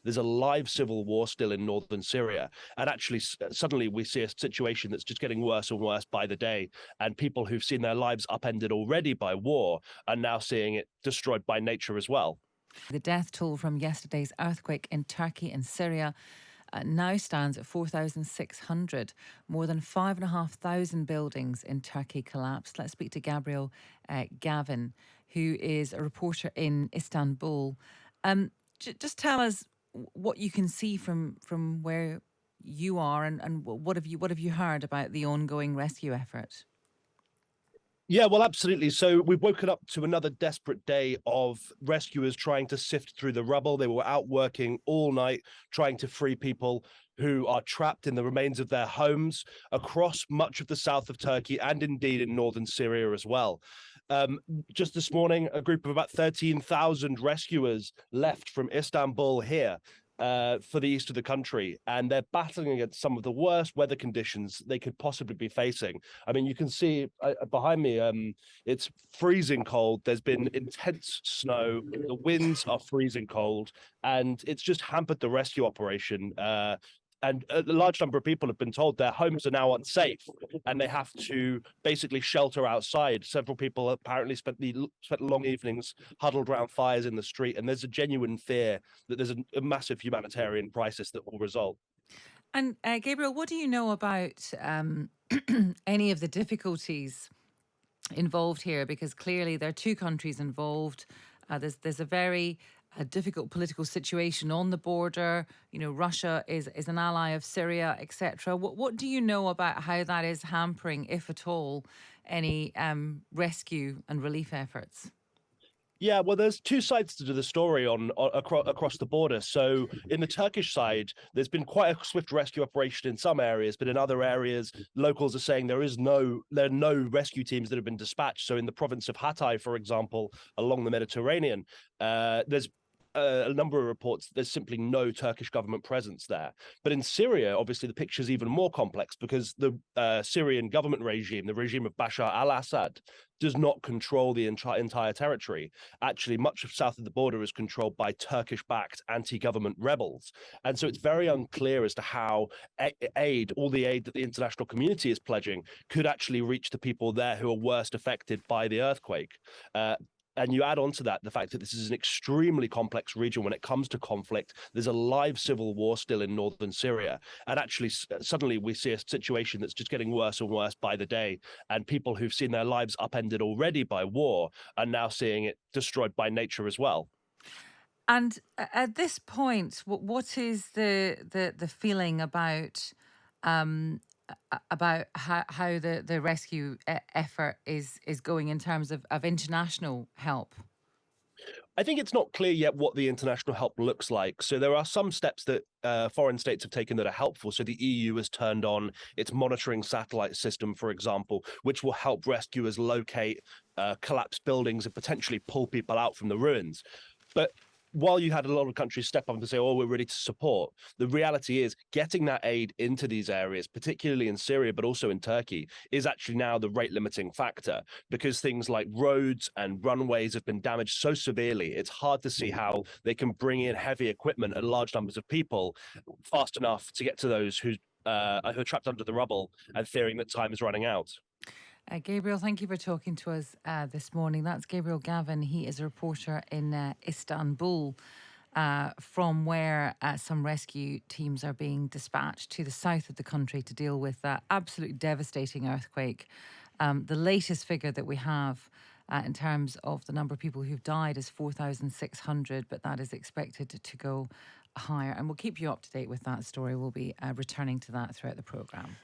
There's a live civil war still in northern Syria. And actually, suddenly we see a situation that's just getting worse and worse by the day. And people who've seen their lives upended already by war are now seeing it destroyed by nature as well. The death toll from yesterday's earthquake in Turkey and Syria now stands at 4,600. More than 5,500 buildings in Turkey collapsed. Let's speak to Gabriel Gavin, who is a reporter in Istanbul. Just tell us what you can see from where you are, and what have you heard about the ongoing rescue effort? Yeah, well, absolutely. So we've woken up to another desperate day of rescuers trying to sift through the rubble. They were out working all night trying to free people who are trapped in the remains of their homes across much of the south of Turkey and indeed in northern Syria as well. Just this morning, a group of about 13,000 rescuers left from Istanbul here for the east of the country, and they're battling against some of the worst weather conditions they could possibly be facing. I mean, you can see behind me, it's freezing cold. There's been intense snow. The winds are freezing cold, and it's just hampered the rescue operation. And a large number of people have been told their homes are now unsafe and they have to basically shelter outside. Several people apparently spent long evenings huddled around fires in the street, and there's a genuine fear that there's a massive humanitarian crisis that will result. And Gabriel, what do you know about any of the difficulties involved here? Because clearly there are two countries involved. There's a very difficult political situation on the border. You know, Russia is an ally of Syria, etc. What do you know about how that is hampering, if at all, any rescue and relief efforts? Yeah, well, there's two sides to the story across the border. So, in the Turkish side, there's been quite a swift rescue operation in some areas, but in other areas, locals are saying there are no rescue teams that have been dispatched. So, in the province of Hatay, for example, along the Mediterranean, there's a number of reports that there's simply no Turkish government presence there. But in Syria, obviously, the picture is even more complex because the Syrian government regime, the regime of Bashar al-Assad, does not control the entire territory. Actually, much of south of the border is controlled by Turkish-backed anti-government rebels. And so it's very unclear as to how all the aid that the international community is pledging, could actually reach the people there who are worst affected by the earthquake. And you add on to that the fact that this is an extremely complex region when it comes to conflict. There's a live civil war still in northern Syria. And actually, suddenly we see a situation that's just getting worse and worse by the day. And people who've seen their lives upended already by war are now seeing it destroyed by nature as well. And at this point, what is the feeling about how the rescue effort is going in terms of international help? I think it's not clear yet what the international help looks like. So there are some steps that foreign states have taken that are helpful. So the EU has turned on its monitoring satellite system, for example, which will help rescuers locate collapsed buildings and potentially pull people out from the ruins. But while you had a lot of countries step up and say, oh, we're ready to support, the reality is getting that aid into these areas, particularly in Syria, but also in Turkey, is actually now the rate limiting factor, because things like roads and runways have been damaged so severely. It's hard to see how they can bring in heavy equipment and large numbers of people fast enough to get to those who are trapped under the rubble and fearing that time is running out. Gabriel, thank you for talking to us this morning. That's Gabriel Gavin. He is a reporter in Istanbul, from where some rescue teams are being dispatched to the south of the country to deal with that absolutely devastating earthquake. The latest figure that we have in terms of the number of people who've died is 4,600, but that is expected to go higher. And we'll keep you up to date with that story. We'll be returning to that throughout the programme.